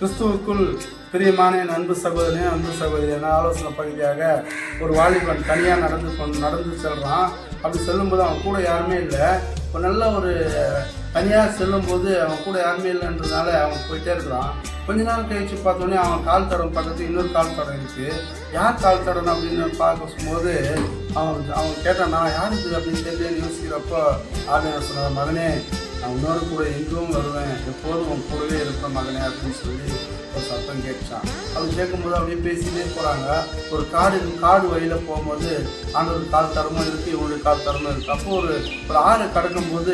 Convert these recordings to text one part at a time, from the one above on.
கிறிஸ்துவுக்குள் பிரியமான என் அன்பு சகோதரனே, அன்பு சகோதரியான ஆலோசனை பகுதியாக ஒரு வாலிபன் தனியாக நடந்து செல்கிறான். அப்படி செல்லும்போது அவன் கூட யாருமே இல்லை. ஒரு நல்ல ஒரு தனியாக செல்லும்போது அவன் கூட யாருமே இல்லைன்றதுனால அவன் போயிட்டே இருக்கிறான். கொஞ்ச நாள் கழிச்சு பார்த்தோன்னே அவன் கால் தடம் பக்கத்து இன்னொரு கால் தடம் இருக்குது. யார் கால் தடம் அப்படின்னு பார்க்கும்போது அவன் கேட்டான், நான் யாருக்கு அப்படின்னு தெரியலன்னு யோசிக்கிறப்போ ஆளுநர் சொன்னார், மகனே நான் உன்னோட கூட எங்கும் வருவேன், எப்போதும் உன் கூடவே இருப்பேன் மகனே அப்படின்னு சொல்லி ஒரு சத்தம் கேட்சான். அப்படி கேட்கும்போது அப்படியே பேசினே போகிறாங்க. ஒரு காடு வழியில் போகும்போது ஆண்டவர் கால் தரமும் இருக்குது, இவனுடைய கால் தரமும் இருக்குது. அப்போ ஒரு ஆறு கடக்கும்போது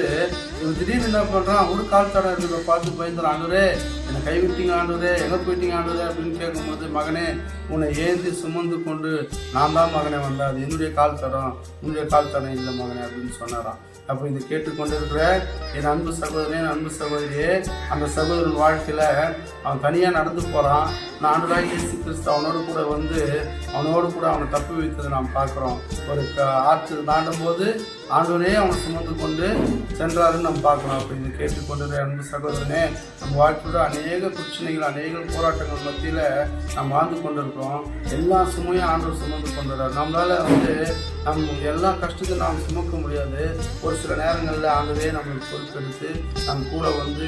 இவன் திடீர்னு என்ன பண்ணுறான், ஒரு கால் தடம் இருக்கிறத பார்த்து பயந்துறான். ஆண்டவரே என்னை கைவிட்டீங்க ஆண்டவரே, எங்கே போயிட்டீங்க ஆண்டவரே அப்படின்னு கேட்கும்போது, மகனே உன்னை ஏந்தி சுமந்து கொண்டு நான் தான் மகனே வந்தேன், அது என்னுடைய கால் தடம், உன்னுடைய கால் தடம் இல்லை மகனே அப்படின்னு சொன்னாரான். அப்போ இதை கேட்டுக்கொண்டு இருக்கிற என் அன்பு சகோதரனே, அன்பு சகோதரியே, அந்த சகோதரன் வாழ்க்கையில் அவன் தனியாக நடந்து போகிறான். நான் ஆண்டவராகிய இயேசு கிறிஸ்து அவனோடு கூட அவனை தப்பி வைத்ததை நாம் பார்க்குறோம். ஒரு ஆற்று தாண்டும் போது ஆண்டவரே அவனை சுமந்து கொண்டு சென்றாருன்னு நம்ம பார்க்குறோம். அப்போ இதை கேட்டுக்கொண்டு அன்பு சகோதரனே, நம்ம வாழ்க்கையோட அநேக பிரச்சனைகள், அநேக போராட்டங்கள் மத்தியில் நாம் வாழ்ந்து கொண்டிருக்கிறோம். எல்லா சுமையும் ஆண்டவர் சுமந்து கொண்டுறார். நம்மளால் எல்லா கஷ்டத்தையும் நாம் சுமக்க முடியாது. ஒரு சில நேரங்களில் ஆண்டவரே நம்மளுக்கு பொறுப்பெடுத்து நம்ம கூட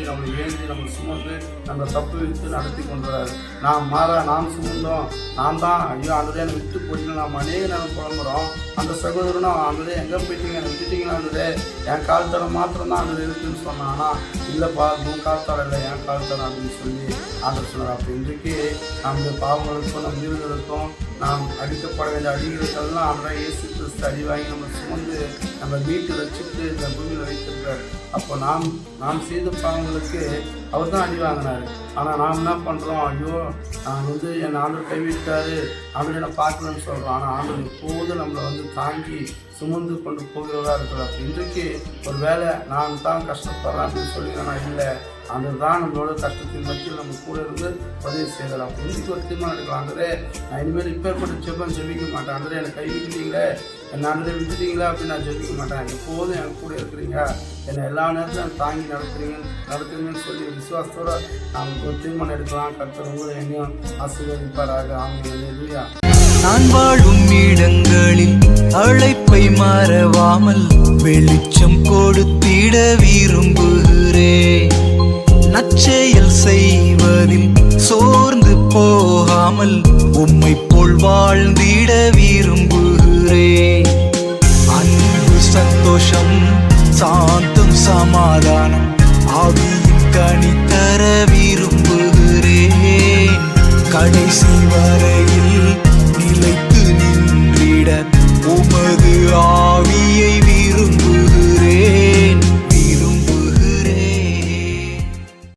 நம்மளை ஏந்தி நம்ம சுமந்து நம்ம தப்பு வைத்து நடத்தி கொண்டுறாரு. நாம் சுமந்தோம், நாம் தான் ஐயோ ஆண்டவரே என்னை விட்டு போயிட்டு நாம் அநேக நேரம் புலம்புறோம். அந்த சகோதரனும் ஆண்டவரே எங்கே போயிட்டீங்க, என்னை விட்டுட்டீங்களா ஆண்டவரே, என் கால் தடம் மாத்திரம் தான் ஆண்டவர் இருக்குன்னு சொன்னான்னா, இல்லைப்பா உன் கால் தடம் இல்லை என் கால் தடம் அப்படின்னு சொல்லி ஆண்டவர் சொன்னார். அப்போ இன்றைக்கு நம்ம பாவங்களுக்கும் நம் வீடுகளுக்கும் நாம் அடிக்கப்பட வேண்டிய அடிகளுக்கெல்லாம் ஆண்டவராக இயேசு கிறிஸ்து அடி வாங்கி நம்ம சுமந்து நம்ம வீட்டு வச்சுட்டு இந்த பூமியில் வைத்திருக்கிறார். அப்போ நாம் செய்த பாவங்களுக்கு அவர் தான் அடி வாங்கினார். ஆனால் நாம் என்ன பண்ணுறோம், ஐயோ நான் என் ஆண்டவர் கைவிட்டார், ஆண்டவர் என்னை பார்க்கணும்னு சொல்கிறோம். ஆனால் ஆண்டவர் எப்போதும் நம்மளை தாங்கி சுமந்து கொண்டு போகிறதா இருக்கிறார். இன்றைக்கு ஒரு வேளை நான் தான் கஷ்டப்படுறேன் அப்படின்னு சொல்லி நான் இல்லை, ஆண்டவர் தான் நம்மளோட கஷ்டத்தின் மத்தியில் நம்ம கூட இருந்து உதவி செய்யலாம். இன்றைக்கு ஒரு தீர்மானம் எடுக்கலாம், ஆண்டவரே நான் இனிமேல் இப்பேற்பட்ட ஜெபம் ஜெபிக்க மாட்டேன், ஆண்டவரே என்னை கைவிட்டீங்களே, என் ஆண்டவரே விட்டுட்டீங்களா அப்படின்னு நான் ஜெபிக்க மாட்டேன், எப்போதும் எனக்கு கூட இருக்கிறீங்க, என்னை எல்லா நேரத்திலும் தாங்கி நடத்துறீங்கன்னு சொல்லி விசுவாசத்தோடு நாம் ஒரு தீர்மானம் எடுக்கலாம். கர்த்தர் உங்களை என்னையும் ஆசீர்வதிப்பாராக. ஆமென். நான் வாழும் இடங்களில் அழைப்பை மறவாமல் வெளிச்சம் கொடுத்திட விரும்புகிறேன். நற்செயல் செய்வதில் சோர்ந்து போகாமல் உம்மை போல் வாழ்ந்திட விரும்புகிறேன். அன்பு, சந்தோஷம், சாந்தம், சமாதானம் ஆவியின் கனி தர விரும்புகிறேன். கடைசி வரையில் நிலைத்து நின்றிட உமது